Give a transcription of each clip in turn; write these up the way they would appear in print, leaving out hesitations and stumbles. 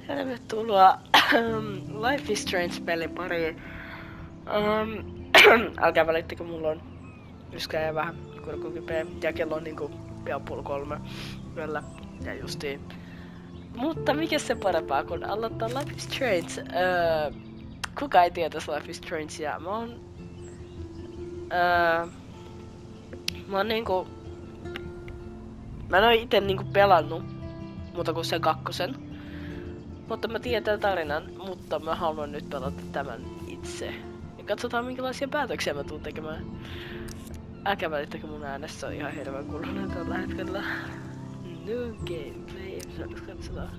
Tervetuloa Life Is Strange-pelin pariin. Älkää välittäkö, mulla on yskää ja vähän kurkukipää ja kello on niinku pian 2:30 yöllä ja justiin. Mutta mikä se parempaa kun aloittaa Life Is Strange? Kuka ei tietäisi Life Is Strangea? Mä en oo ite niinku pelannut muuta kuin sen 2. Mutta mä tiedän tarinan, mutta mä haluan nyt pelata tämän itse. Ja katsotaan minkälaisia päätöksiä mä tuun tekemään. Älkää välittäkö, mun äänessä on ihan hirveän kuulunen tällä hetkellä. New game, katsotaan.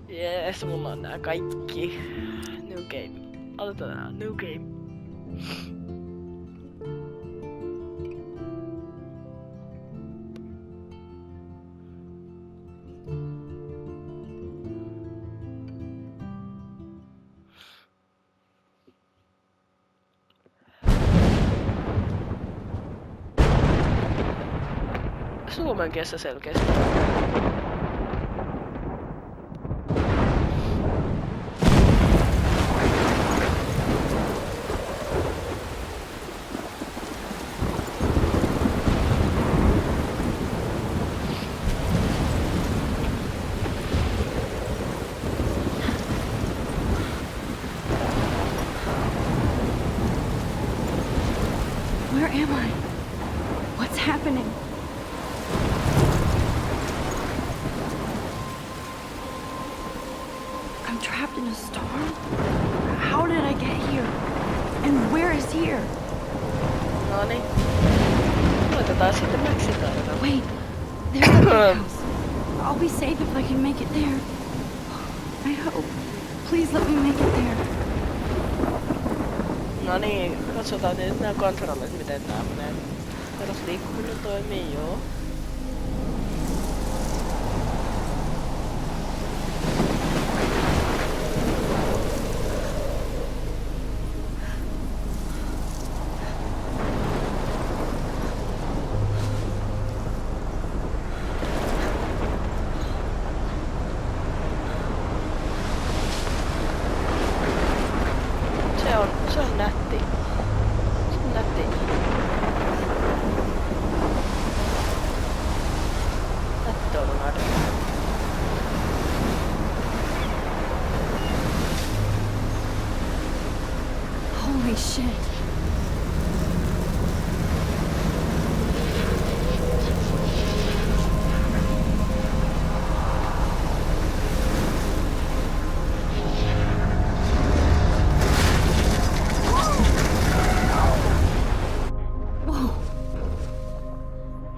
Jees, mulla on nää kaikki. New game. Aloitetaan nää, new game. Suomen kielessä selkeästi. Where am I? What's happening? I'm trapped in a storm? How did I get here? And where is here? Noniin. Laitetaan sitten Maxi-tarina. Wait, there's the big house. I'll be safe if I can make it there. I hope. Please let me make it there. No niin, katsotaan nyt nää kontrollit, miten tää menee. Perusliikkuminen toimii, joo. Se on nätti. Se on nätti. Nätti on nätti. Holy shit.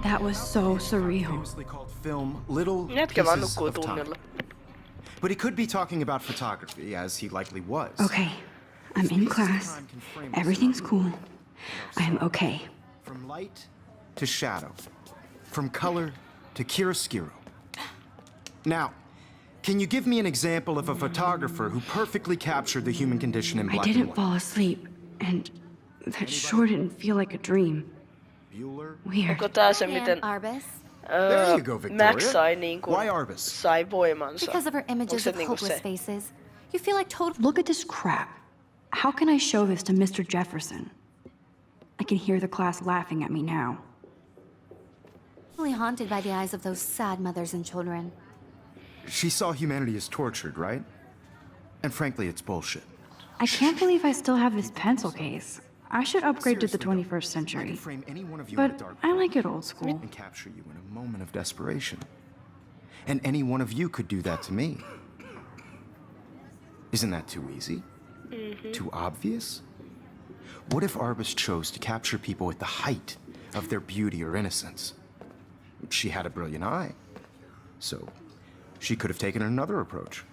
That was so surreal. Called film Little Jätkä vaan Pieces nukkuu of Time. tunnilla. But he could be talking about photography, as he likely was. Okay, I'm in class. Everything's cool. I'm okay. From light to shadow, from color to chiaroscuro. Now, can you give me an example of a photographer who perfectly captured the human condition in I black and didn't white? fall asleep, and that sure didn't feel like a dream. Bueller? Weird. Onko tää se miten Arbus, There you go, Victoria. Max sai niinku Why Arbus? sai voimansa? because of her Onko images se of niinku hopeless se? faces, you feel like total. Look at this crap. How can I show this to Mr. Jefferson? I can hear the class laughing at me now. Totally haunted by the eyes of those sad mothers and children. She saw humanity as tortured, right? And frankly, it's bullshit. I can't believe I still have this pencil case. I should upgrade to the Seriously, 21st I century. could frame any one of you But in a dark I like it old school. and capture you in a moment of desperation. And any one of you could do that to me. Isn't that too easy? Too obvious? What if Arbus chose to capture people at the height of their beauty or innocence? She had a brilliant eye. So, she could have taken another approach.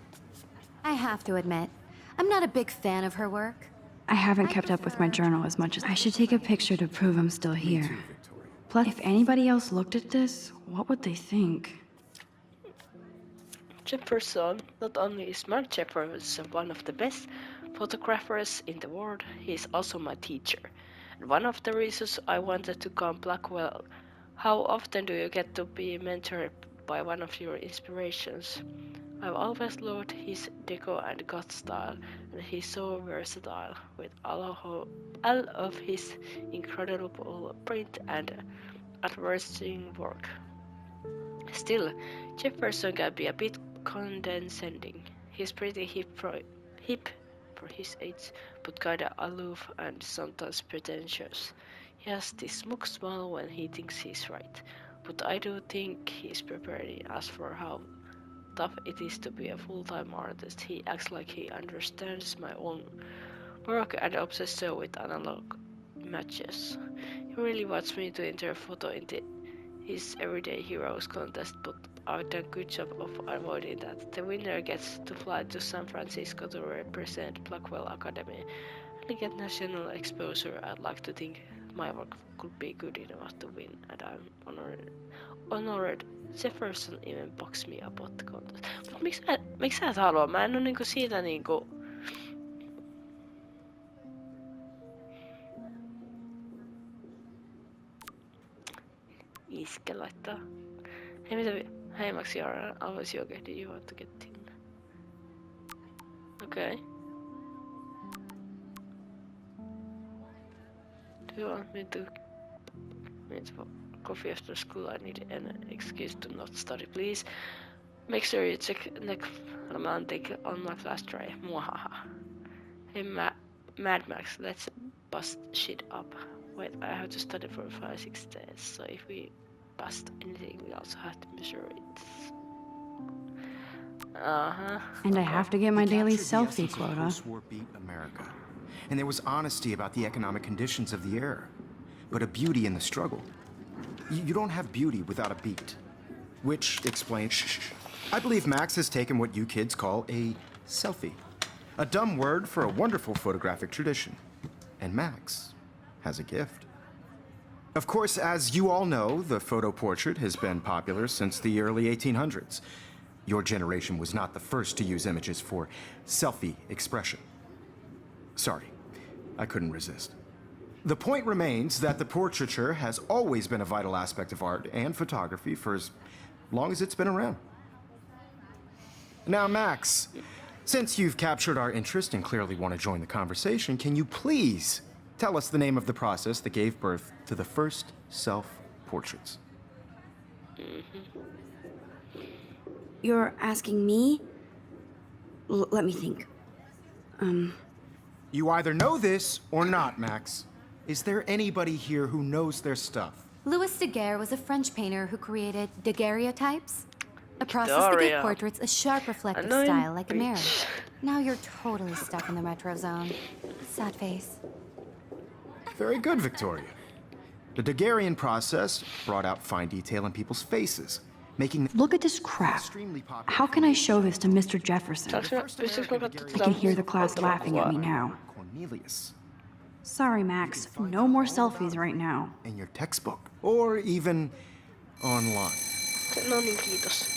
I have to admit, I'm not a big fan of her work. I haven't kept up with my journal as much as I should take a picture to prove I'm still here. Plus, if anybody else looked at this, what would they think? Jefferson not only is Mark Jefferson one of the best photographers in the world, he is also my teacher. And one of the reasons I wanted to come Blackwell. How often do you get to be mentored by one of your inspirations? I've always loved his deco and gut style, and he's so versatile with all of his incredible print and advertising work. Still, Jefferson can be a bit condescending. He's pretty hip for his age, but kinda aloof and sometimes pretentious. He has this smug smile when he thinks he's right, but I do think he's prepared as for how tough it is to be a full-time artist. He acts like he understands my own work and obsessed with analog matches. He really wants me to enter a photo in his Everyday Heroes contest, but I've done a good job of avoiding that. The winner gets to fly to San Francisco to represent Blackwell Academy and get national exposure. I'd like to think my work could be good enough to win, and I'm honored. Jefferson even boxed me about the contest. Mut miksi sä et halua? Mä en oo niinku siitä niinku... Iske laittaa. Hei mitä Hey Max, you're always okay. Did you want to get in? Okay. Do you want me to meet for coffee after school? I need an excuse to not study. Please make sure you check romantic on my flash tray. Mwahaha. Hey Mad Max, let's bust shit up. Wait, I have to study for 5-6 days, so if we bust anything, we also have to measure it. And I have to get my daily Captured the selfie essence of quota. post-war beat America. And there was honesty about the economic conditions of the era, but a beauty in the struggle. You don't have beauty without a beat. Which explains... I believe Max has taken what you kids call a selfie. A dumb word for a wonderful photographic tradition. And Max has a gift. Of course, as you all know, the photo portrait has been popular since the early 1800s. Your generation was not the first to use images for selfie expression. Sorry, I couldn't resist. The point remains that the portraiture has always been a vital aspect of art and photography for as long as it's been around. Now, Max, since you've captured our interest and clearly want to join the conversation, can you please tell us the name of the process that gave birth to the first self-portraits? You're asking me? Let me think. You either know this or not, Max. Is there anybody here who knows their stuff? Louis Daguerre was a French painter who created daguerreotypes, a process that gave Daguerre. portraits a sharp reflective Annoying style like a mirror. bitch. Now you're totally stuck in the retro zone. Sad face. Very good, Victoria. The Daguerrean process brought out fine detail in people's faces, making them Look at this crap. extremely popular. How can I show this to Mr. Jefferson? Pystytkö mä katsomaan I can hear the class laughing at me now. Cornelius Sorry, Max. No more selfies right now. in your textbook, or even online. No niin, kiitos.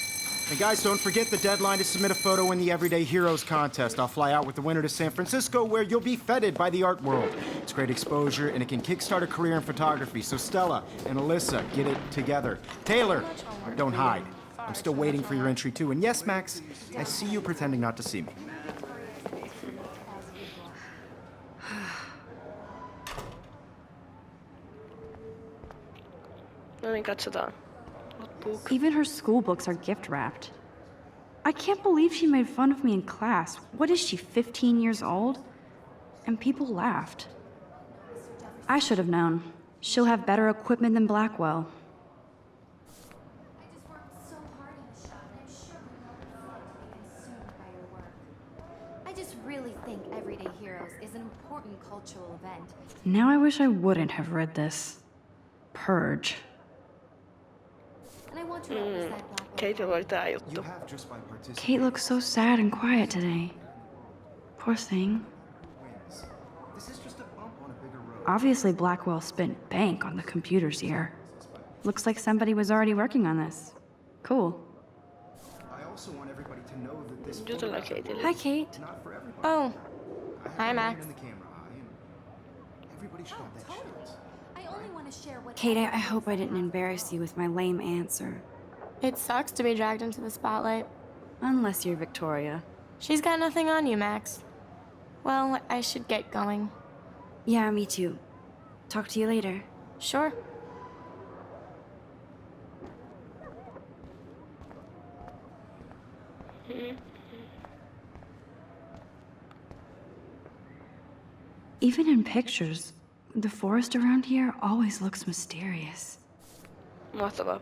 And guys, don't forget the deadline to submit a photo in the Everyday Heroes contest. I'll fly out with the winner to San Francisco, where you'll be feted by the art world. It's great exposure, and it can kickstart a career in photography. So Stella and Alyssa, get it together. Taylor, don't hide. I'm still waiting for your entry too. And yes, Max, I see you pretending not to see me. No niin, katsotaan. Notebook. Even her school books are gift wrapped. I can't believe she made fun of me in class. What is she, 15 years old? And people laughed. I should have known. She'll have better equipment than Blackwell. I just worked so hard in the shop, and I'm sure we want to be consumed by your work. I just really think Everyday Heroes is an important cultural event. Now I wish I wouldn't have read this. Purge. And I want to represent Blackwell. Keitillä oli tää juttu. You have just by participating. Kate looks so sad and quiet today. Poor thing. This is just a bump on a bigger road. Obviously, Blackwell spent bank on the computers here. Looks like somebody was already working on this. Cool. I also want everybody to know that this Jutellaan Keitille. Hi, Kate. not for everybody. Oh, I hi, have my Max. hand in the camera eye, and everybody should have that chance. I only want to share what Kate, I hope I didn't embarrass you with my lame answer. it sucks to be dragged into the spotlight. Unless you're Victoria. She's got nothing on you, Max. Well, I should get going. Yeah, me too. Talk to you later. Sure. Even in pictures, the forest around here always looks mysterious. Mahtavaa.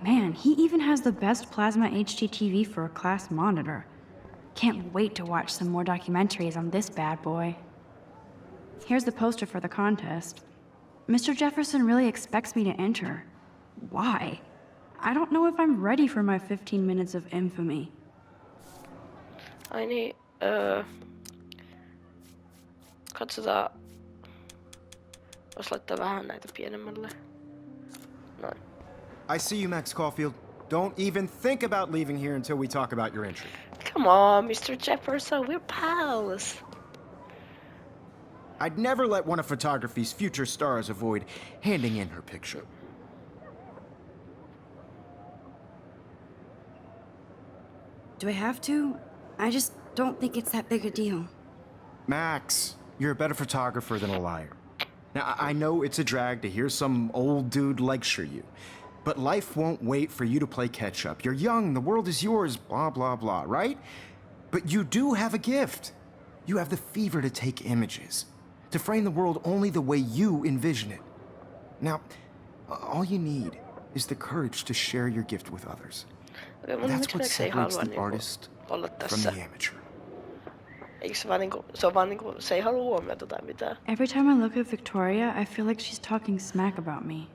Man, he even has the best plasma HD TV for a class monitor. Can't wait to watch some more documentaries on this bad boy. Here's the poster for the contest. Mr. Jefferson really expects me to enter. Why? I don't know if I'm ready for my 15 minutes of infamy. Ai niin, katsotaan. Vois laittaa vähän näitä pienemmälle. Noin. I see you, Max Caulfield. Don't even think about leaving here until we talk about your entry. Come on, Mr. Jefferson, we're pals. I'd never let one of photography's future stars avoid handing in her picture. Do I have to? I just don't think it's that big a deal. Max, you're a better photographer than a liar. Now, I know it's a drag to hear some old dude lecture you, but life won't wait for you to play catch-up. You're young, the world is yours, blah, blah, blah, right? But you do have a gift. You have the fever to take images, to frame the world only the way you envision it. Now, all you need is the courage to share your gift with others. That's what separates the artist from the amateur. Eikö se vaan niinku, se on vaan niinku, se ei halua huomiota tai mitään. Every time I look at Victoria, I feel like she's talking smack about me.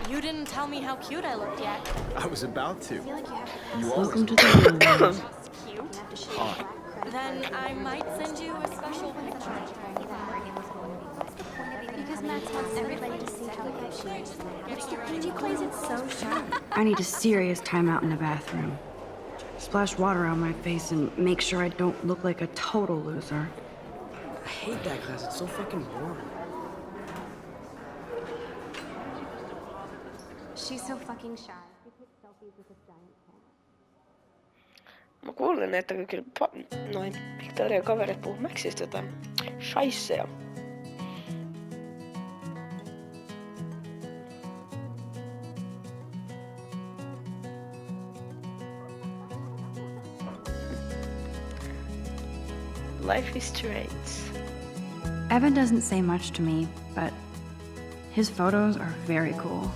You didn't tell me how cute I looked yet. I was about to. Welcome to the room. Cute? Then I might send you a special picture. Because Max wants everybody to see how good she is. He plays it so sharp. I need a serious timeout in the bathroom. Splash water on my face and make sure I don't look like a total loser. I hate that class. It's so fucking boring. She's so fucking shy. We take selfies with this giant camera. Mä kuulin, että kyllä noin Victorian kaverit puhuu Maxista jotain shaisseja. Life is Strange. Evan doesn't say much to me, but his photos are very cool.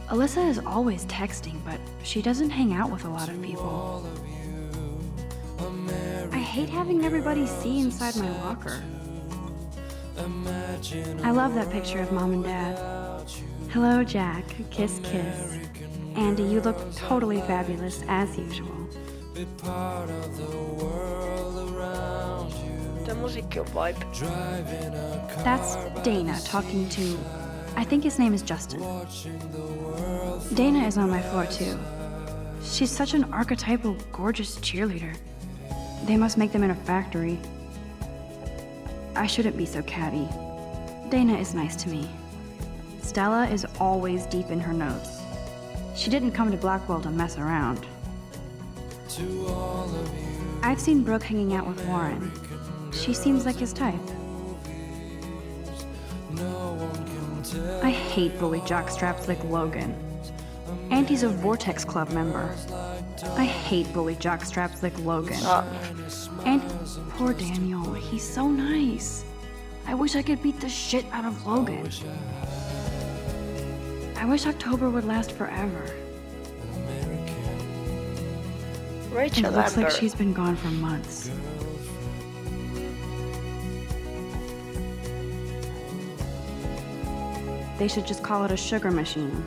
Alyssa is always texting, but she doesn't hang out with a lot of people. I hate having everybody see inside my locker. I love that picture of Mom and Dad. Hello, Jack. Kiss, kiss. Andy, you look totally fabulous, as usual. Tää musiikki on vibe. That's Dana talking to... I think his name is Justin. Dana is on my floor too. She's such an archetypal, gorgeous cheerleader. They must make them in a factory. I shouldn't be so catty. Dana is nice to me. Stella is always deep in her notes. She didn't come to Blackwell to mess around. I've seen Brooke hanging out with Warren. She seems like his type. I hate bully jockstraps like Logan. And he's a Vortex Club member. I hate bully jockstraps like Logan. And poor Daniel, he's so nice. I wish I could beat the shit out of Logan. I wish October would last forever. Rachel It looks like Lambert. she's been gone for months. They should just call it a sugar machine.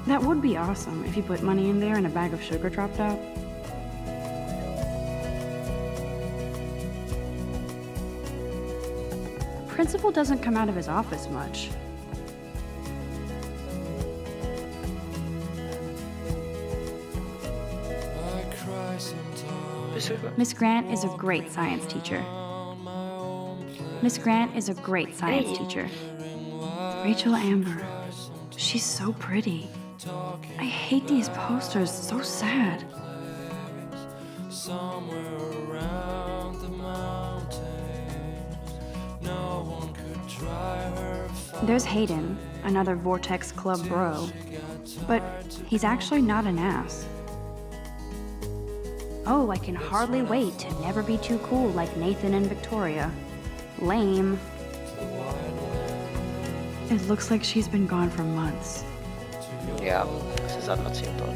That would be awesome if you put money in there and a bag of sugar dropped out. Principal doesn't come out of his office much. Miss Grant is a great science teacher. Miss Grant is a great science teacher. Rachel Amber. She's so pretty. I hate these posters, so sad. There's Hayden, another Vortex Club bro. But he's actually not an ass. Oh, I can hardly wait to never be too cool like Nathan and Victoria. Lame. It looks like she's been gone for months. Ja, sä sanot siinä tuon.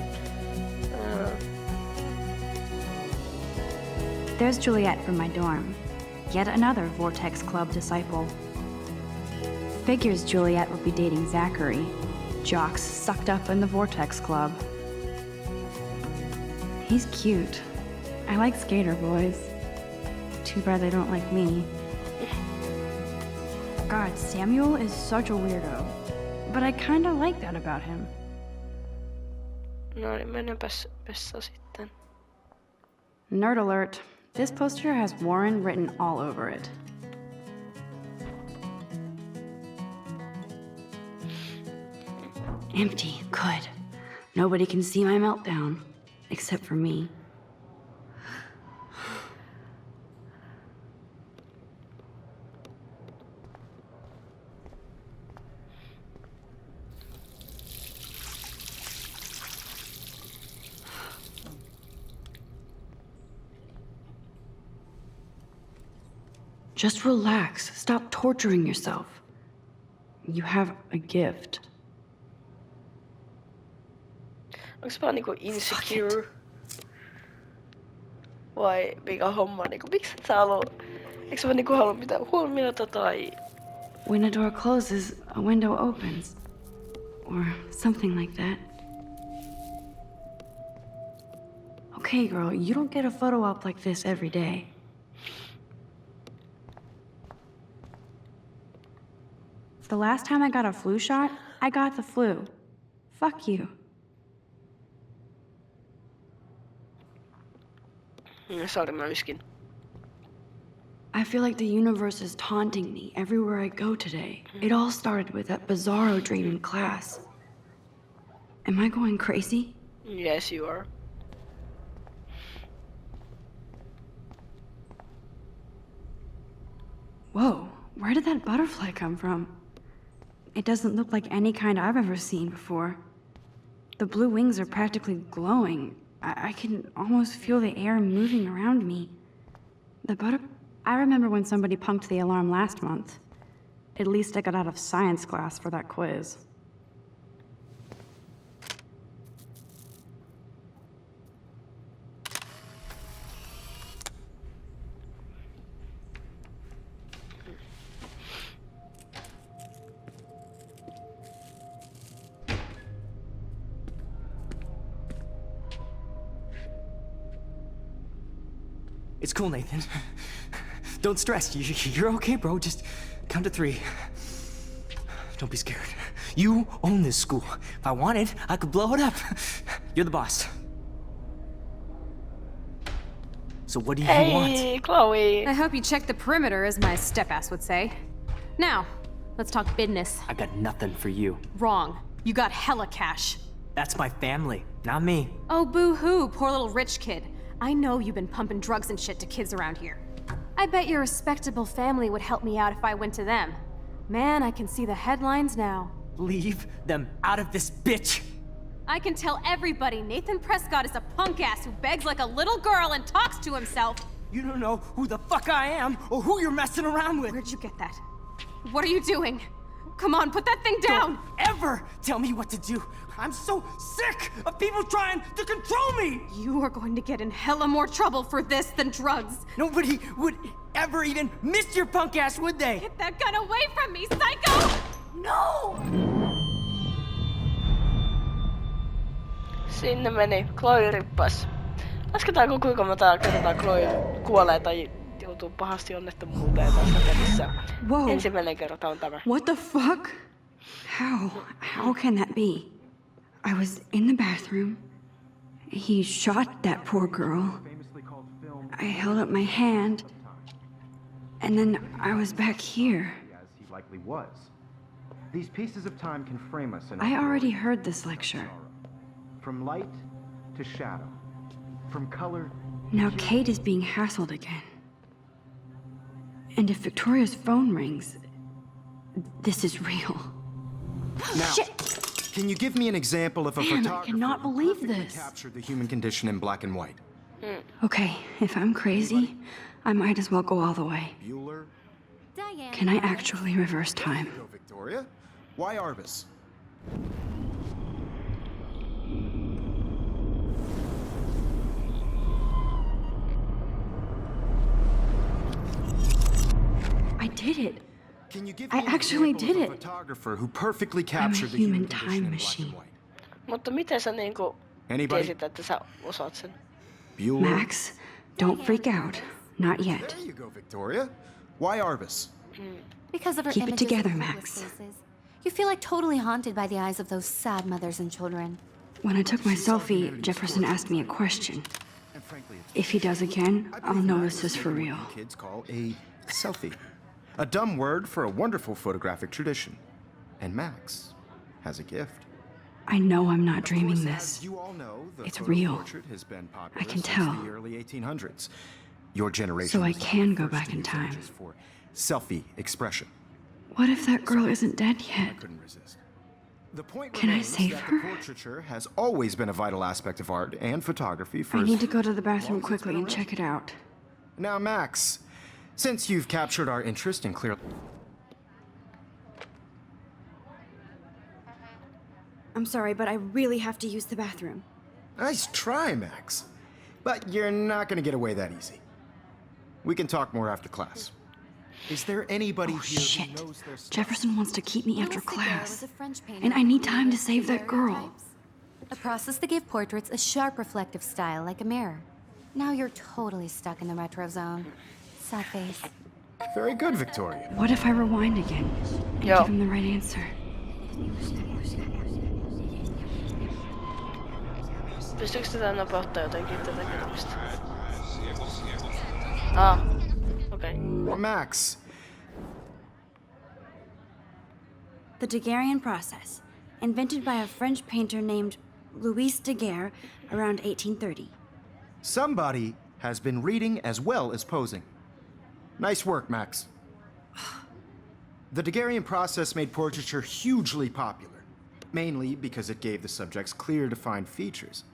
There's Juliet from my dorm. Yet another Vortex Club disciple. Figures Juliet would be dating Zachary. Jocks sucked up in the Vortex Club. He's cute. I like skater boys. Too bad they don't like me. God, Samuel is such a weirdo. But I kinda like that about him. No niin, mennäpäs vessa sitten. Nerd alert. This poster has Warren written all over it. Empty. Good. Nobody can see my meltdown. Except for me. Just relax. Stop torturing yourself. You have a gift. Onks vaan niinku insecure? Vai mikä homma? Niinku, miksi et sä halua? Eikö sä vaan niinku halua mitään huomiota tai... When a door closes, a window opens. Or something like that. Okay, girl, you don't get a photo op like this every day. The last time I got a flu shot, I got the flu. Fuck you. Sorry, mä yskin. I feel like the universe is taunting me everywhere I go today. It all started with that bizarro dream in class. Am I going crazy? Yes, you are. Whoa, where did that butterfly come from? It doesn't look like any kind I've ever seen before. The blue wings are practically glowing. I can almost feel the air moving around me. I remember when somebody punked the alarm last month. At least I got out of science class for that quiz. It's cool, Nathan. Don't stress. You're okay, bro. Just count to 3. Don't be scared. You own this school. If I wanted, I could blow it up. You're the boss. So what do you want? Hey, Chloe. I hope you checked the perimeter, as my step-ass would say. Now, let's talk business. I got nothing for you. Wrong. You got hella cash. That's my family, not me. Oh, boo-hoo, poor little rich kid. I know you've been pumping drugs and shit to kids around here. I bet your respectable family would help me out if I went to them. Man, I can see the headlines now. Leave them out of this bitch! I can tell everybody Nathan Prescott is a punk ass who begs like a little girl and talks to himself. You don't know who the fuck I am or who you're messing around with. Where'd you get that? What are you doing? Come on, put that thing down! Don't ever tell me what to do. I'm so sick of people trying to control me! You are going to get in hella more trouble for this than drugs. Nobody would ever even miss your punk ass, would they? Get that gun away from me, psycho! No! Sinne meni. Chloe rippas. Lasketaanko kuinka monta kertaa Chloe kuolee tai joutuu pahasti onnettomuuteen tässä pelissä? Whoa. Ensimmäinen kerta on tämä. What the fuck? How can that be? I was in the bathroom. He shot that poor girl. I held up my hand. And then I was back here. As he likely was. These pieces of time can frame us in I our already glory heard this lecture. and sorrow. From light to shadow. From color. Now Kate is being hassled again. And if Victoria's phone rings, this is real. Now, Shit! can you give me an example of a Man, I photographer cannot who believe perfectly this. captured the human condition in black and white? Okay, if I'm crazy, I might as well go all the way. Bueller? Diane. Can I actually reverse time? Go, Victoria. Why Arbus? I did it. Can you give I me an actually example did of a it. photographer who perfectly I'm a captured the human human condition time in black and machine. white? Mutta miten sä niinku Anybody? tiesit, että sä osaat sen? Bueller? Max, don't freak out. Not yet. There you go, Victoria. Why Arbus? Because of her Keep it images together, of Max. hopeless faces. You feel like totally haunted by the eyes of those sad mothers and children. When I took my selfie, Jefferson asked me a question. And frankly, it's If he does again, I I'll believe know Max this is is for making real. what you kids call a selfie. A dumb word for a wonderful photographic tradition. And Max has a gift. I know I'm not Of dreaming course, this. as you all know, the It's photo real. portrait has been popular I can since tell. the early 1800s. Your generation So I was the can go first back to in use time. images for selfie expression. What if that girl isn't dead I yet? couldn't resist. The point Can I remains save that her? the portraiture has always been a vital aspect of art and photography for I as need to go to the bathroom long as it's quickly been and around. check it out. Now, Max, since you've captured our interest and clearly... I'm sorry, but I really have to use the bathroom. Nice try, Max. But you're not gonna get away that easy. We can talk more after class. Is there anybody Oh, here shit. who knows their stuff? Jefferson wants to keep me after Louis Daguerre was class. a French painter And I need who time to used save that girl. daguerreotypes. A process that gave portraits a sharp reflective style like a mirror. Now you're totally stuck in the retro zone. Sad face. Very good, Victoria. What if I rewind again and Yo. give him the right answer? Pystyykö tätä nopeuttaa jotenkin tätä kysymystä? Okei. Max, The Daguerrean process, invented by a French painter named Louis Daguerre around 1830. somebody has been reading as well as posing. Nice work, Max. The Daguerrean process made portraiture hugely popular, mainly because it gave the subjects clear, defined features.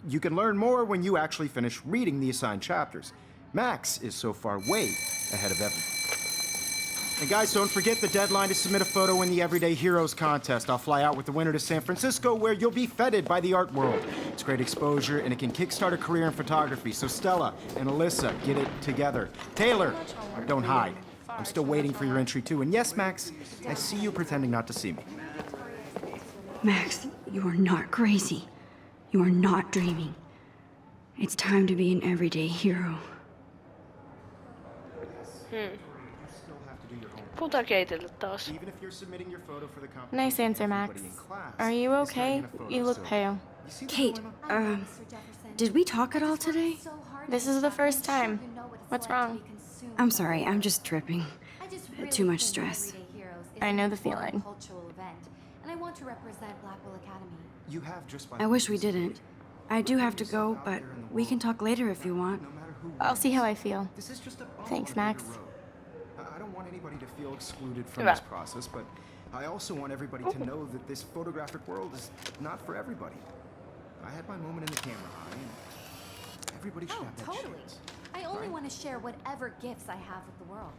You can learn more when you actually finish reading the assigned chapters. Max is so far way ahead of everyone. And guys, don't forget the deadline to submit a photo in the Everyday Heroes contest. I'll fly out with the winner to San Francisco, where you'll be feted by the art world. It's great exposure, and it can kickstart a career in photography. So Stella and Alyssa, get it together. Taylor, don't hide. I'm still waiting for your entry too. And yes, Max, I see you pretending not to see me. Max, you are not crazy. You are not dreaming. It's time to be an everyday hero. Puhutaan Keitille taas. Even if you're submitting your photo for the competition, Nice answer, Max. everybody in class Are you is okay? getting a photo, You look so- pale. You see what's Kate, going on? Mr. Jefferson. did we talk at all today? So hard This to is the stop first and show time. you know what it's What's like to wrong? be consumed I'm by sorry, the I'm world. just tripping. I just Too really much think stress. Everyday Heroes is I know an the important feeling. cultural event, and I want to represent Blackwell Academy. You have just by I wish we didn't. I do have to go, but we can talk later if you want. no matter who I'll see how I feel. This is just a bump Thanks, on your Max. road. I don't want anybody to feel excluded from Hyvä. this process, but I also want everybody to know that this photographic world is not for everybody. I had my moment in the camera eye, and everybody should Oh, have that totally. chance. I only want to share whatever gifts I have with the world.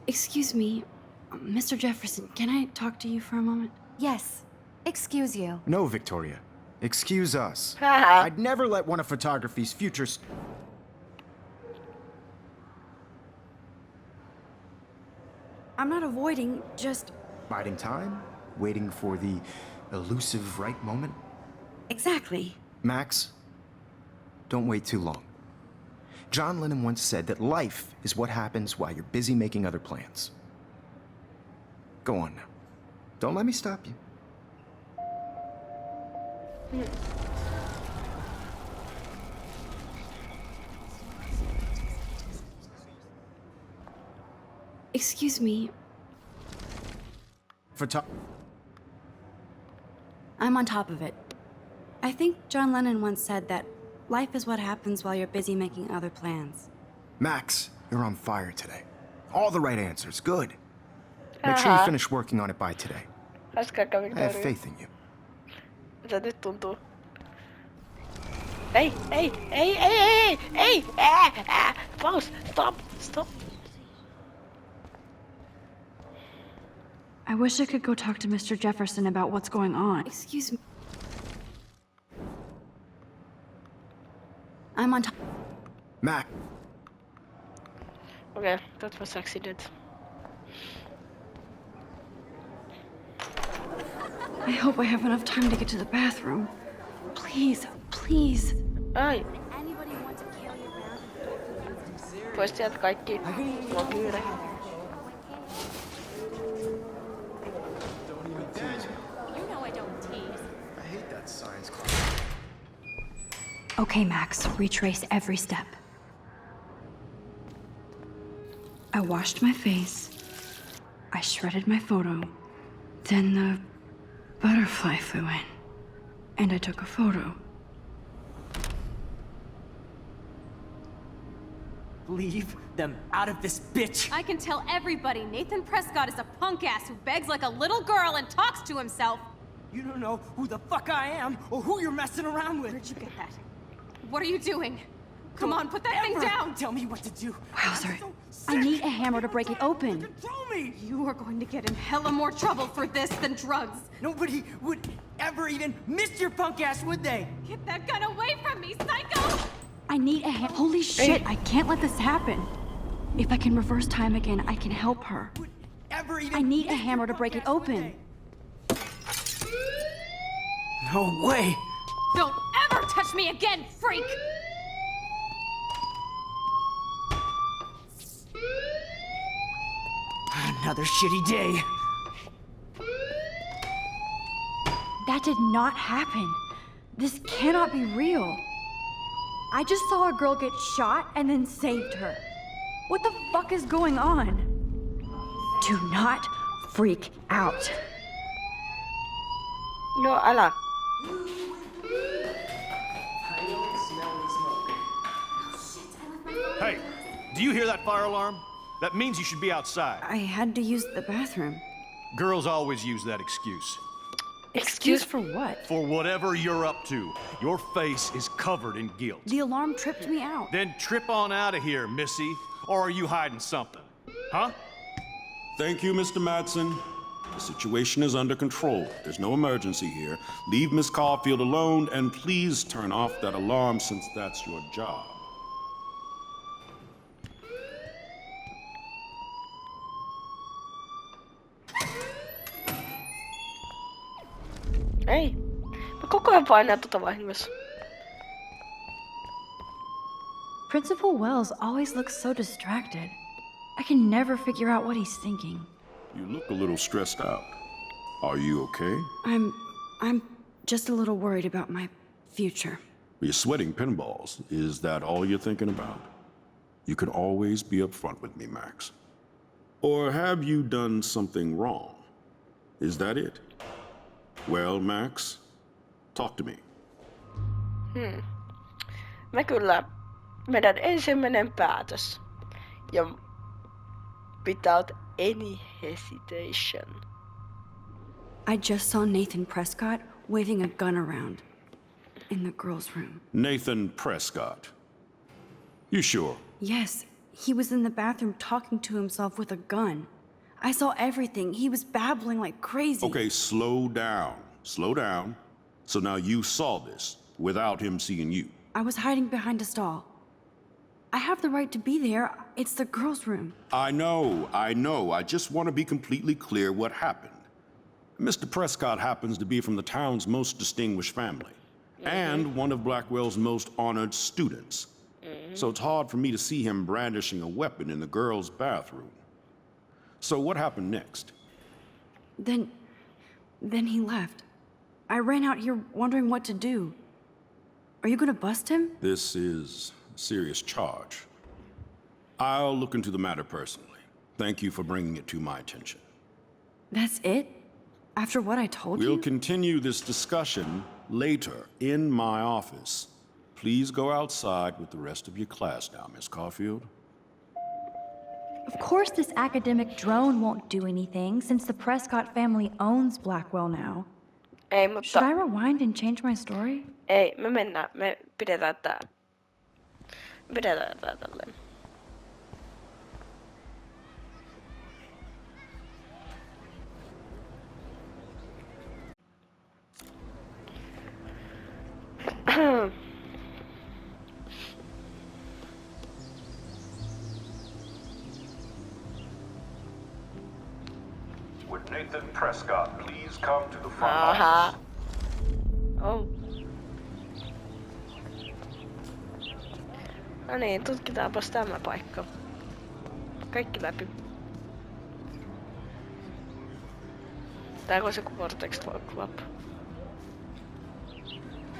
Excuse me, Mr. Jefferson, can I talk to you for a moment? Yes. Excuse you. No, Victoria. Excuse us. Haha. I'd never let one of photography's future... I'm not avoiding, just... Biding time? Waiting for the elusive right moment? Exactly. Max, don't wait too long. John Lennon once said that life is what happens while you're busy making other plans. Go on now. Don't let me stop you. Excuse me. I'm on top of it. I think John Lennon once said that life is what happens while you're busy making other plans. Max, you're on fire today. All the right answers. Good. Make sure you finish working on it by today. Äsken kävi I have faith in you. Mitä nyt tuntuu? Ei! Pause! Stop! I wish I could go talk to Mr. Jefferson about what's going on. Excuse me. I'm on top. Mac. Okay, that was accident. I hope I have enough time to get to the bathroom. Please. Ai, Anybody want to carry around? pois sieltä kaikki. Mulla on kiire. You know I don't tease. I hate that science class. Okay, Max, retrace every step. I washed my face. I shredded my photo. Then the butterfly flew in. And I took a photo. Leave them out of this bitch! I can tell everybody Nathan Prescott is a punk ass who begs like a little girl and talks to himself. You don't know who the fuck I am or who you're messing around with. Where'd you get that? What are you doing? Come on, put that thing Ever down! Tell me what to do. Wowzer. I'm so I sick. need a hammer to break it open. Control me! You are going to get in hella more trouble for this than drugs. Nobody would ever even miss your punk ass, would they? Get that gun away from me, psycho! I need a hammer. Holy shit, I can't let this happen. If I can reverse time again, I can help her. Would ever even I need a miss hammer your to break punk it ass, would open. they? No way! Don't ever touch me again, freak! Another shitty day. That did not happen. This cannot be real. I just saw a girl get shot and then saved her. What the fuck is going on? Do not freak out. No, älä. Hey, do you hear that fire alarm? That means you should be outside. I had to use the bathroom. Girls always use that excuse. Excuse for what? For whatever you're up to, your face is covered in guilt. The alarm tripped me out. Then trip on out of here, Missy. Or are you hiding something? Huh? Thank you, Mr. Madsen. The situation is under control. There's no emergency here. Leave Miss Caulfield alone, and please turn off that alarm since that's your job. Ei. Mä koko ajan painaa tota vahingossa. Principal Wells always looks so distracted. I can never figure out what he's thinking. You look a little stressed out. Are you okay? I'm just a little worried about my future. You're sweating pinballs. Is that all you're thinking about? You can always be upfront with me, Max. Or have you done something wrong? Is that it? Well, Max, talk to me. Meidän ensimmäinen päätös. Ja without any hesitation. I just saw Nathan Prescott waving a gun around in the girls' room. Nathan Prescott. You sure? Yes, he was in the bathroom talking to himself with a gun. I saw everything. He was babbling like crazy. Okay, slow down. Slow down. So now you saw this without him seeing you. I was hiding behind a stall. I have the right to be there. It's the girls' room. I know. I just want to be completely clear what happened. Mr. Prescott happens to be from the town's most distinguished family, and one of Blackwell's most honored students. So it's hard for me to see him brandishing a weapon in the girls' bathroom. So what happened next? Then he left. I ran out here wondering what to do. Are you gonna bust him? This is a serious charge. I'll look into the matter personally. Thank you for bringing it to my attention. That's it? After what I told We'll you? continue this discussion later in my office. Please go outside with the rest of your class now, Miss Caulfield. Of course this academic drone won't do anything since the Prescott family owns Blackwell now. Ei, Should I mutta rewind and change my story? ei, me mennään, me pidetään tää. Pidetään tää tälleen. Would Nathan Prescott please come to the front Aha. office? Oh. No niin, tutkitaanpas tämä paikka. Kaikki läpi. Tääkö on se Vortex Club?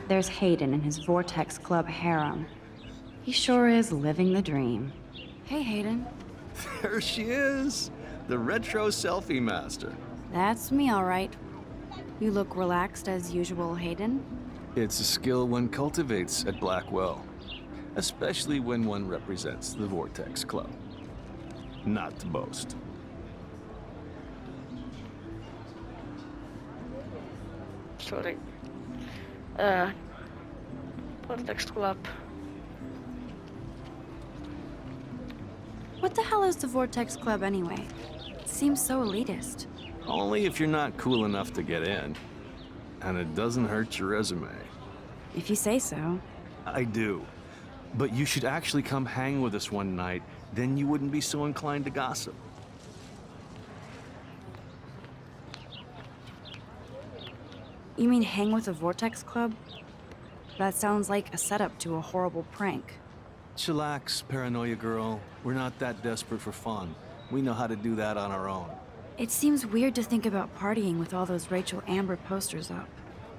There's Hayden and his Vortex Club harem. He sure is living the dream. Hey, Hayden. There she is, the retro selfie master. That's me, all right. You look relaxed as usual, Hayden. It's a skill one cultivates at Blackwell, especially when one represents the Vortex Club. Not to boast. Sorry. Vortex Club. What the hell is the Vortex Club anyway? It seems so elitist. Only if you're not cool enough to get in. And it doesn't hurt your resume. If you say so. I do. But you should actually come hang with us one night, then you wouldn't be so inclined to gossip. You mean hang with the Vortex Club? That sounds like a setup to a horrible prank. Chillax, paranoia girl. We're not that desperate for fun. We know how to do that on our own. It seems weird to think about partying with all those Rachel Amber posters up.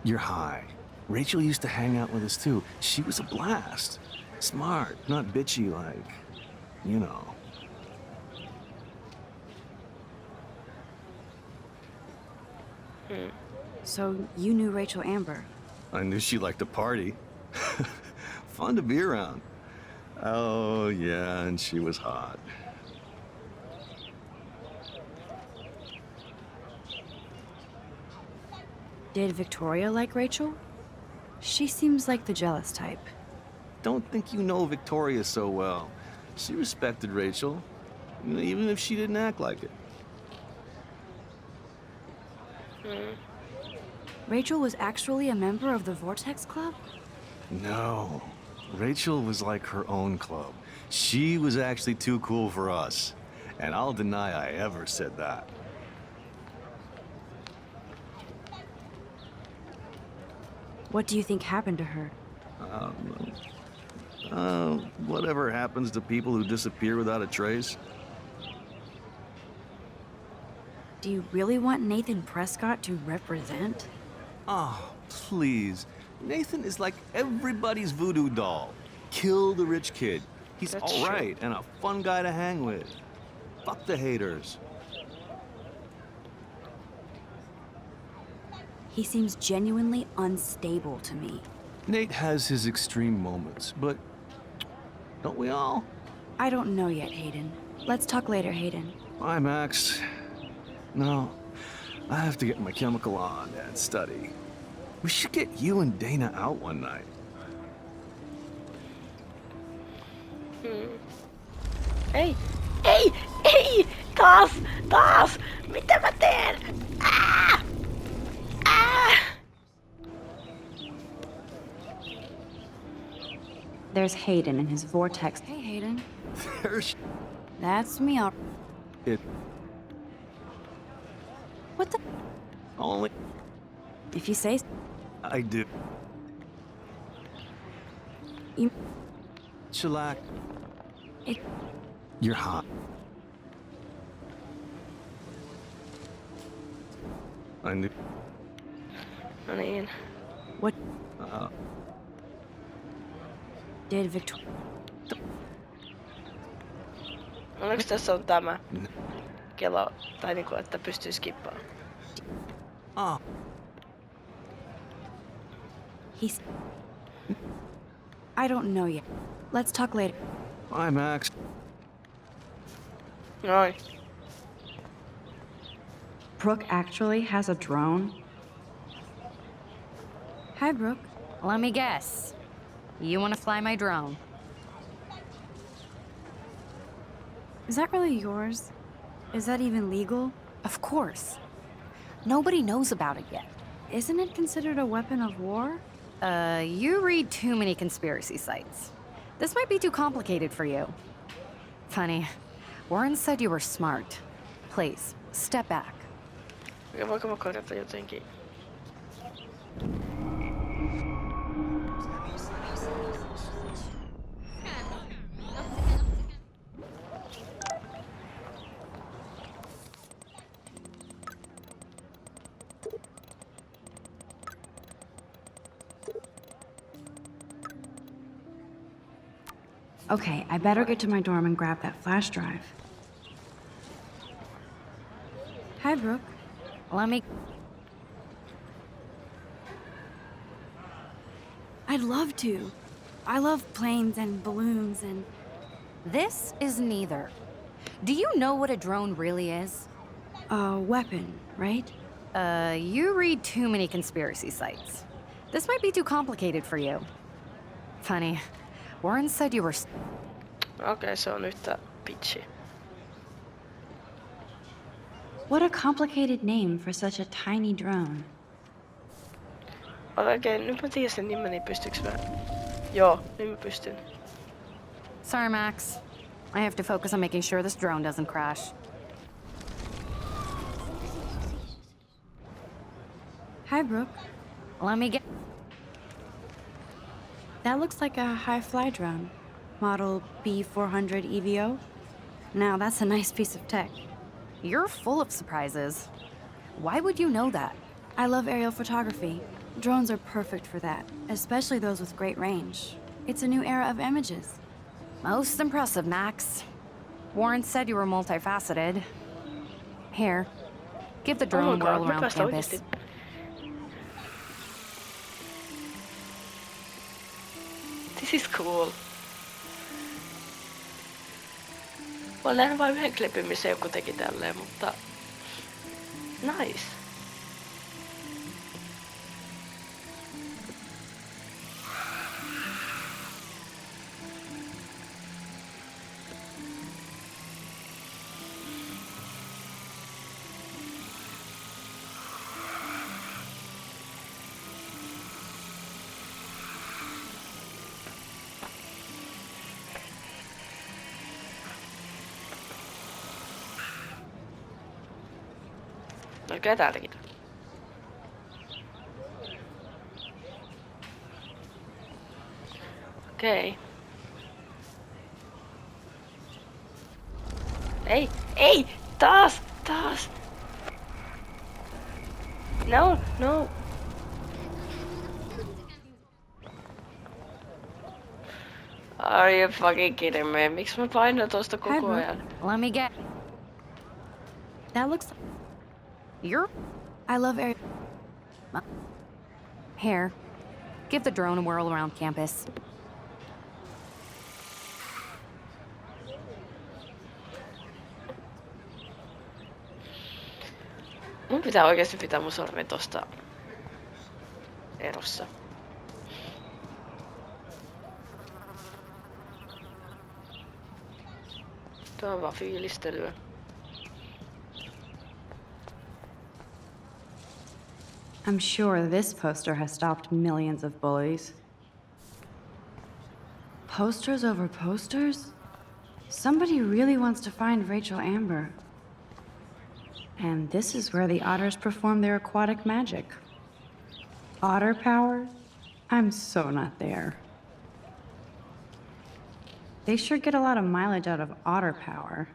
You're high. Rachel used to hang out with us too. She was a blast. Smart, not bitchy like, you know. So you knew Rachel Amber? I knew she liked to party. Fun to be around. Oh, yeah, and she was hot. Did Victoria like Rachel? She seems like the jealous type. Don't think you know Victoria so well. She respected Rachel, even if she didn't act like it. Rachel was actually a member of the Vortex Club? No. Rachel was like her own club. She was actually too cool for us. And I'll deny I ever said that. What do you think happened to her? Whatever happens to people who disappear without a trace. Do you really want Nathan Prescott to represent? Oh, please. Nathan is like everybody's voodoo doll. Kill the rich kid. He's That's all true. right and a fun guy to hang with. Fuck the haters. He seems genuinely unstable to me. Nate has his extreme moments, but don't we all? I don't know yet, Hayden. Let's talk later, Hayden. Bye, Max. No, I have to get my chemical on and study. We should get you and Dana out one night. Ei! Ei! Ei! Taas! Mitä mä teen? Ah! Ah! There's Hayden and his Vortex. Hey, Hayden. There's That's me. it. What the? Only If you say. I do. You... Shellac, It... you're hot. I knew. No niin. What did Victoria... Onneksi tässä on tämä kello, tai niinku, että pystyy skippaamaan. Oh. He's... I don't know yet. Let's talk later. Bye, Max. Noin. Brooke actually has a drone? Hi, Brooke. Let me guess. You want to fly my drone? Is that really yours? Is that even legal? Of course. Nobody knows about it yet. Isn't it considered a weapon of war? You read too many conspiracy sites. This might be too complicated for you. Funny. Warren said you were smart. Please, step back. Voinko mä korjata jotenkin? Okay, I better get to my dorm and grab that flash drive. Hi, Brooke. Let me... I'd love to. I love planes and balloons and... This is neither. Do you know what a drone really is? A weapon, right? You read too many conspiracy sites. This might be too complicated for you. Funny. Warren said you were... Okei, se on yhtä pitchi. What a complicated name for such a tiny drone. Oikein, nyt mä tiedän sen nimeni, pystyks mä... Joo, nyt mä pystyn. Sorry, Max. I have to focus on making sure this drone doesn't crash. Hi, Brooke. Let me get... That looks like a high-fly drone. Model B400 EVO. Now, that's a nice piece of tech. You're full of surprises. Why would you know that? I love aerial photography. Drones are perfect for that, especially those with great range. It's a new era of images. Most impressive, Max. Warren said you were multifaceted. Here, give the drone a whirl around campus. This is cool. Mä oon nähnyt vain yhden klipin, missä joku teki tälleen, mutta... Nice. No kyllä täältäkin. Okei. Ei! Ei! Taas! Taas! No! No! Are you fucking kidding me? Miksi mä painan tosta koko ajan? Let me get... That looks... You're... I love air... Here, give the drone a whirl around campus. Mun pitää oikeesti pitää mun sormi tosta erossa. Tuo on vaan fiilistelyä. I'm sure this poster has stopped millions of bullies. Posters over posters? Somebody really wants to find Rachel Amber. And this is where the otters perform their aquatic magic. Otter power? I'm so not there. They sure get a lot of mileage out of otter power.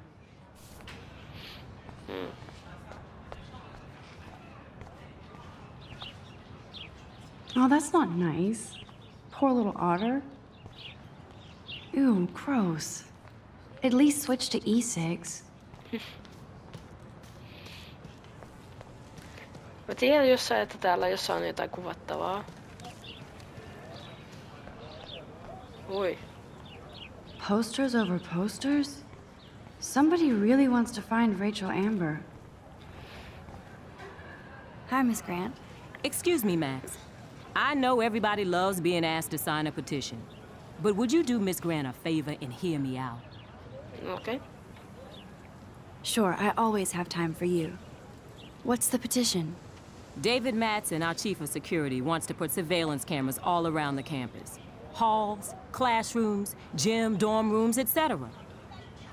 Oh, that's not nice. Poor little otter. Ew, gross. At least switch to e-cigs. Mä tiedän jossain, että täällä jossain on jotain kuvattavaa. Oi. Posters over posters? Somebody really wants to find Rachel Amber. Hi, Miss Grant. Excuse me, Max. I know everybody loves being asked to sign a petition. But would you do Miss Grant a favor and hear me out? Okay. Sure, I always have time for you. What's the petition? David Madsen, our chief of security, wants to put surveillance cameras all around the campus. Halls, classrooms, gym, dorm rooms, etc.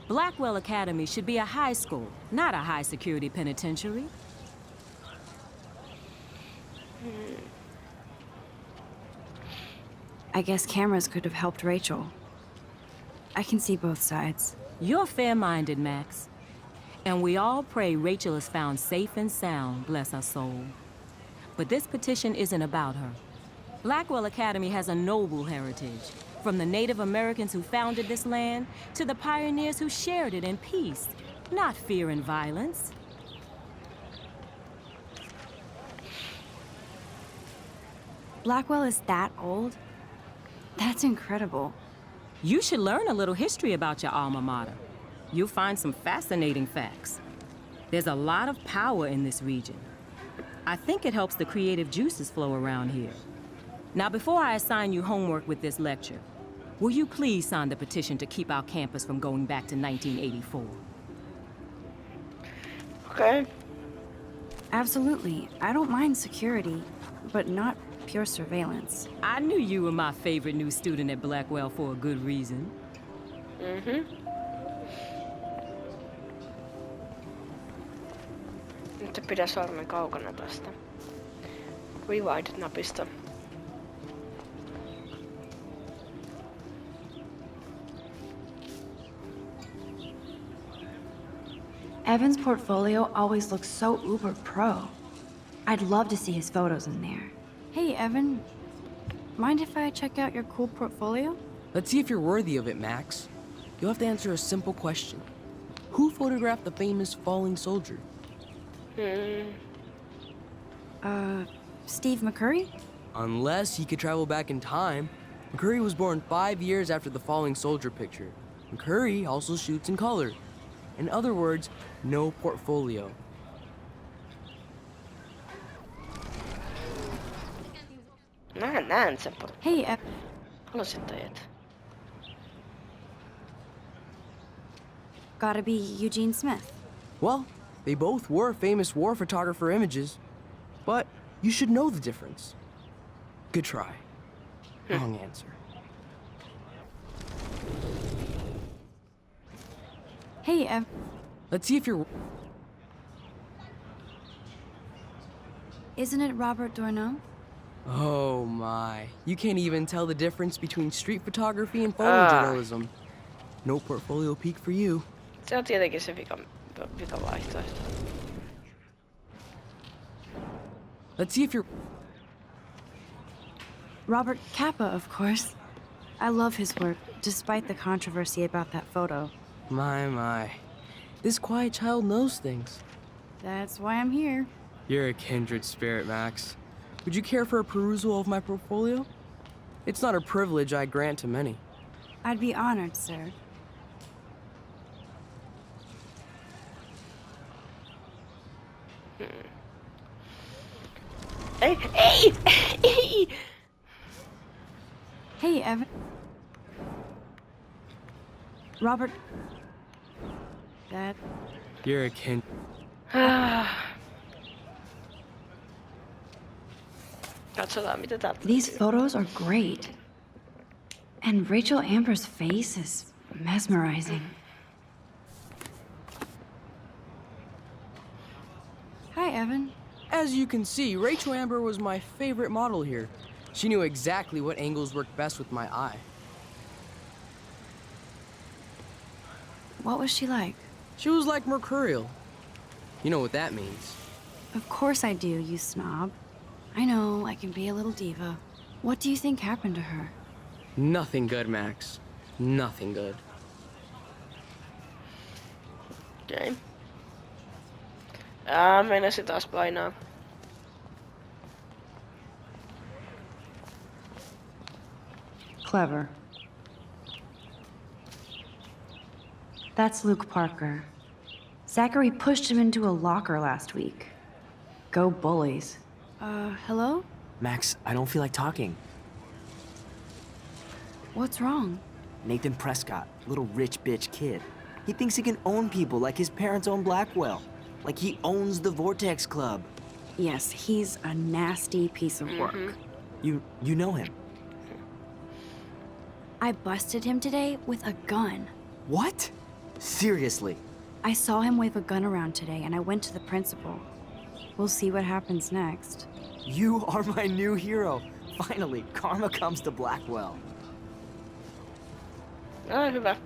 Blackwell Academy should be a high school, not a high-security penitentiary. I guess cameras could have helped Rachel. I can see both sides. You're fair-minded, Max. And we all pray Rachel is found safe and sound, bless her soul. But this petition isn't about her. Blackwell Academy has a noble heritage, from the Native Americans who founded this land to the pioneers who shared it in peace, not fear and violence. Blackwell is that old? That's incredible. You should learn a little history about your alma mater. You'll find some fascinating facts. There's a lot of power in this region. I think it helps the creative juices flow around here. Now, before I assign you homework with this lecture, will you please sign the petition to keep our campus from going back to 1984? Okay. Absolutely. I don't mind security, but not pure surveillance. I knew you were my favorite new student at Blackwell for a good reason. Nyt pidä sormen kaukana tästä. Rewind-napista. Evan's portfolio always looks so uber pro. I'd love to see his photos in there. Hey, Evan. Mind if I check out your cool portfolio? Let's see if you're worthy of it, Max. You'll have to answer a simple question. Who photographed the famous falling soldier? Steve McCurry? Unless he could travel back in time. McCurry was born 5 years after the falling soldier picture. McCurry also shoots in color. In other words, no portfolio. Näen sen. Hey, Halusin teet. Gotta be Eugene Smith. Well, they both were famous war photographer images, but you should know the difference. Good try. Wrong answer. Hey, Ev. Let's see if you're... Isn't it Robert Dourneau? Oh my. You can't even tell the difference between street photography and photojournalism. No portfolio peak for you. Se on tietenkin se vika vaihtoehto. Let's see if you're... Robert Capa, of course. I love his work, despite the controversy about that photo. My. This quiet child knows things. That's why I'm here. You're a kindred spirit, Max. Would you care for a perusal of my portfolio? It's not a privilege I grant to many. I'd be honored, sir. Ei! Hey, Evan. Robert... That... You're a kin... Katsotaan, mitä täältä These photos are great. And Rachel Amber's face is mesmerizing. Hi, Evan. As you can see, Rachel Amber was my favorite model here. She knew exactly what angles worked best with my eye. What was she like? She was like mercurial. You know what that means. Of course I do, you snob. I know, I can be a little diva. What do you think happened to her? Nothing good, Max. Nothing good. Okei. Meinasin taas painaa. Clever. That's Luke Parker. Zachary pushed him into a locker last week. Go bullies. Hello? Max, I don't feel like talking. What's wrong? Nathan Prescott, little rich bitch kid. He thinks he can own people like his parents own Blackwell. Like he owns the Vortex Club. Yes, he's a nasty piece of work. You know him. I busted him today with a gun. What? Seriously? I saw him wave a gun around today and I went to the principal. We'll see what happens next. You are my new hero. Finally, karma comes to Blackwell. Hyvä.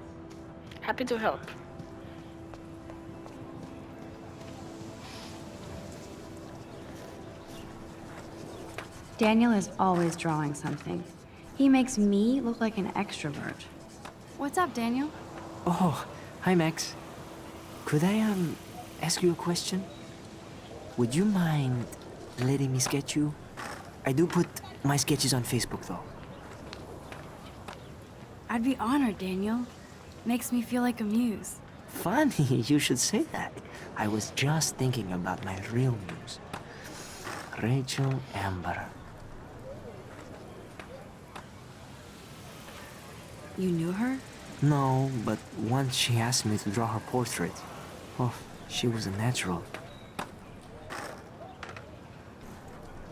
Happy to help. Daniel is always drawing something. He makes me look like an extrovert. What's up, Daniel? Oh, hi Max. Could I, ask you a question? Would you mind letting me sketch you? I do put my sketches on Facebook, though. I'd be honored, Daniel. Makes me feel like a muse. Funny, you should say that. I was just thinking about my real muse. Rachel Amber. You knew her? No, but once she asked me to draw her portrait. Oh, she was a natural.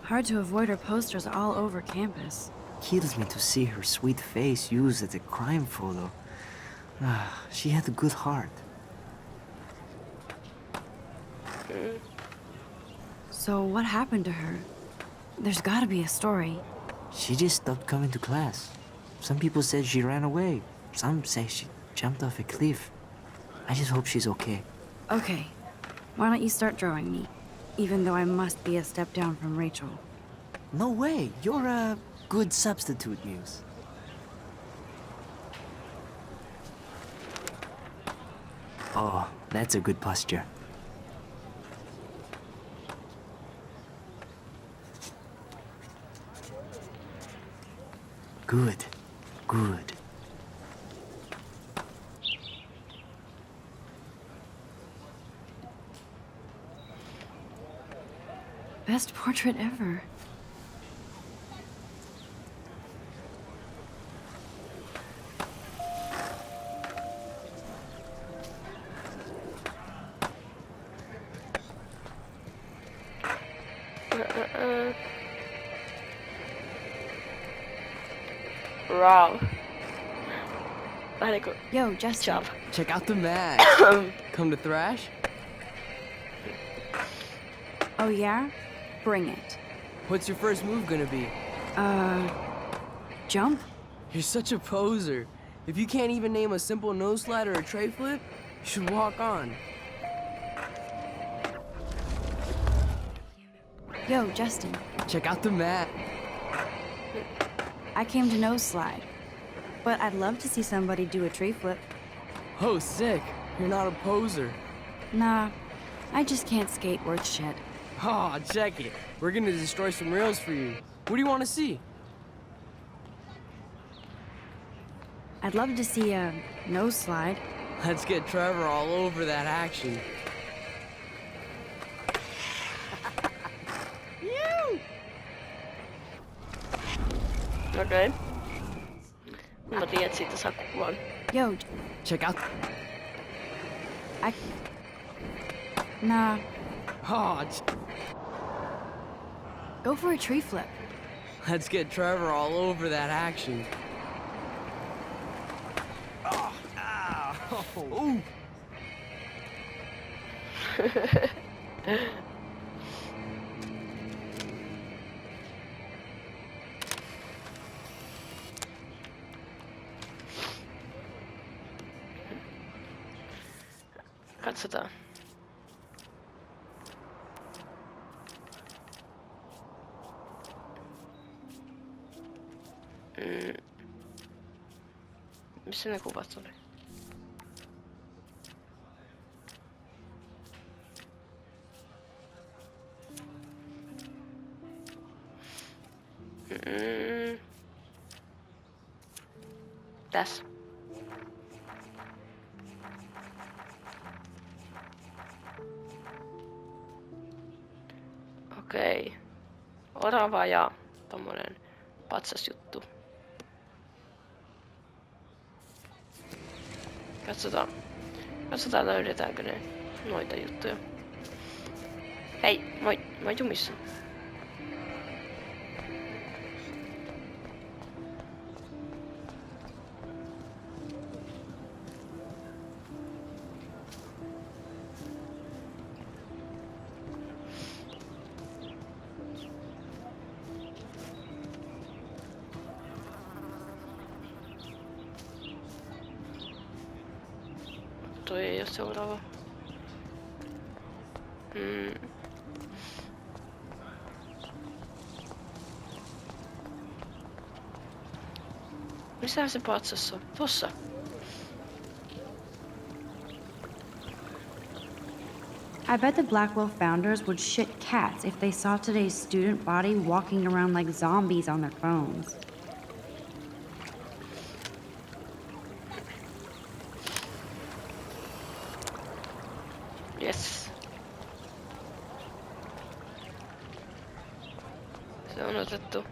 Hard to avoid her posters all over campus. Kills me to see her sweet face used as a crime photo. Ah, she had a good heart. So what happened to her? There's gotta be a story. She just stopped coming to class. Some people said she ran away. Some say she jumped off a cliff. I just hope she's okay. Okay, why don't you start drawing me? Even though I must be a step down from Rachel. No way, you're a good substitute, Muse. Oh, that's a good posture. Good, good. Best portrait ever. Wow. Yo, just job. Check out the mat. Come to thrash? Oh yeah? Bring it. What's your first move gonna be? Jump? You're such a poser. If you can't even name a simple nose slide or a tray flip, you should walk on. Yo, Justin. Check out the mat. I came to nose slide. But I'd love to see somebody do a tree flip. Oh, sick. You're not a poser. Nah, I just can't skate worth shit. Aw, check it. We're gonna destroy some rails for you. What do you want to see? I'd love to see a nose slide. Let's get Trevor all over that action. Okei. Mä tiedän, että siitä saa kuvan. Yo, check out. Nah. Oh, go for a tree flip. Let's get Trevor all over that action. Oh, ow. Ooh. Katsotaan. Missä ne kuvat oli? Tässä. Okei. Orava ja tommonen patsasjuttu. Katsotaan löydetäänkö ne noita juttuja. Hei, mä oon jumissa. Toi ei oo seuraava. Missähän se patsas on? Tossa. I bet the Blackwell founders would shit cats if they saw today's student body walking around like zombies on their phones. Yes. Se on otettu.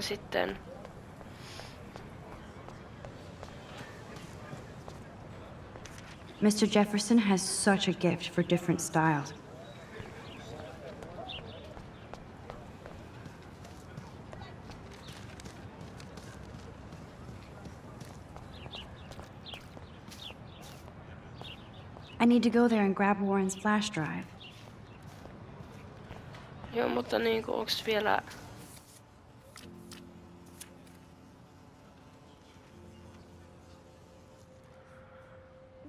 Sitten. Mr. Jefferson has such a gift for different styles. I need to go there and grab Warren's flash drive. Joo, mutta niinku onks vielä...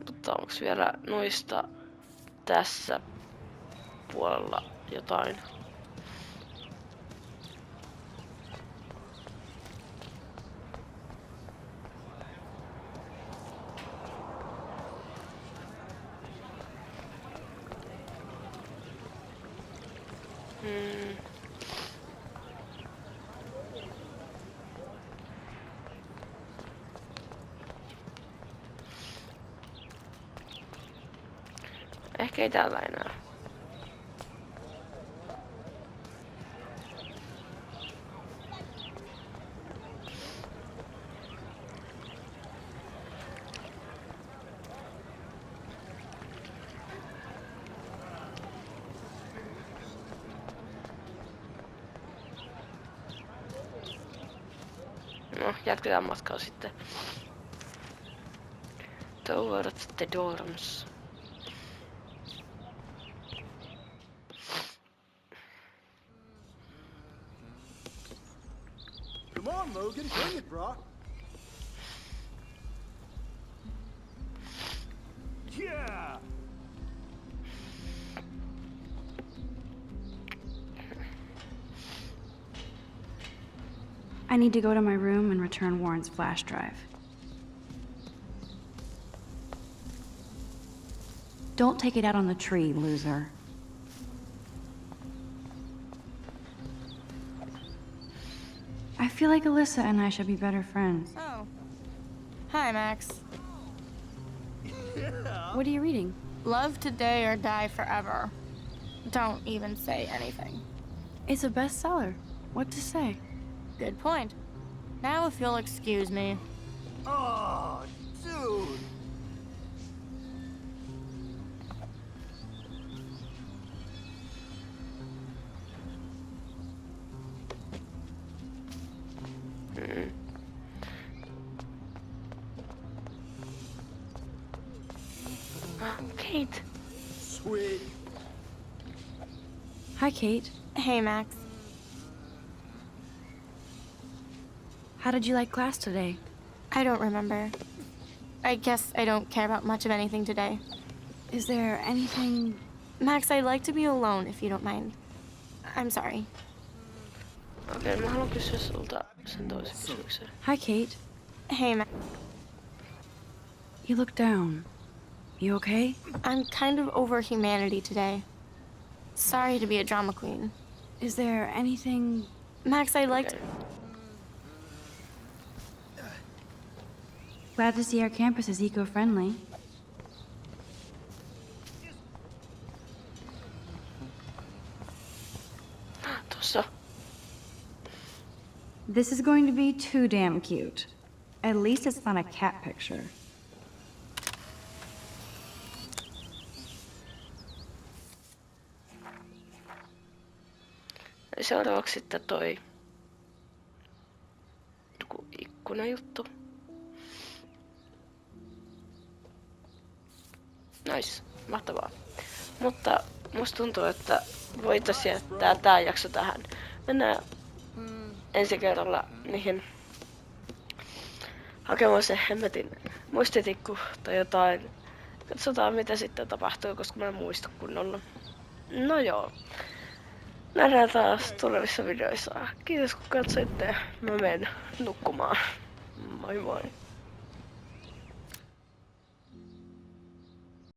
Mutta onks vielä noista tässä puolella jotain? Ehkä ei täällä enää. No, jatketaan matkaa sitten. Towards the dorms. Come on, Logan, bring it, bro. Yeah! I need to go to my room and return Warren's flash drive. Don't take it out on the tree, loser. I feel like Alyssa and I should be better friends. Oh. Hi, Max. What are you reading? Love today or die forever. Don't even say anything. It's a bestseller. What to say? Good point. Now if you'll excuse me. Oh, dude. Kate. Sweet. Hi, Kate. Hey, Max. How did you like class today? I don't remember. I guess I don't care about much of anything today. Is there anything... Max, I'd like to be alone if you don't mind. I'm sorry. Okei, mä haluan kysyä sulta sen toisen kysymyksen. Hi, Kate. Hey, Max. You look down. You okay? I'm kind of over humanity today. Sorry to be a drama queen. Is there anything... Max, I'd like to... Glad to see our campus is eco-friendly. Tuossa. This is going to be too damn cute. At least it's not a cat picture. Seuraavaksi sitten toi joku ikkunajuttu. Nice, mahtavaa. Mutta musta tuntuu, että voitaisiin jättää tää jakso tähän. Mennään ensi kerralla niihin hakemaan se hemmetin muistitikku tai jotain. Katsotaan mitä sitten tapahtuu, koska mä en muista kunnolla. No joo. Nähdään taas tulevissa videoissa. Kiitos kun katsoitte. Mä menen nukkumaan. Moi moi.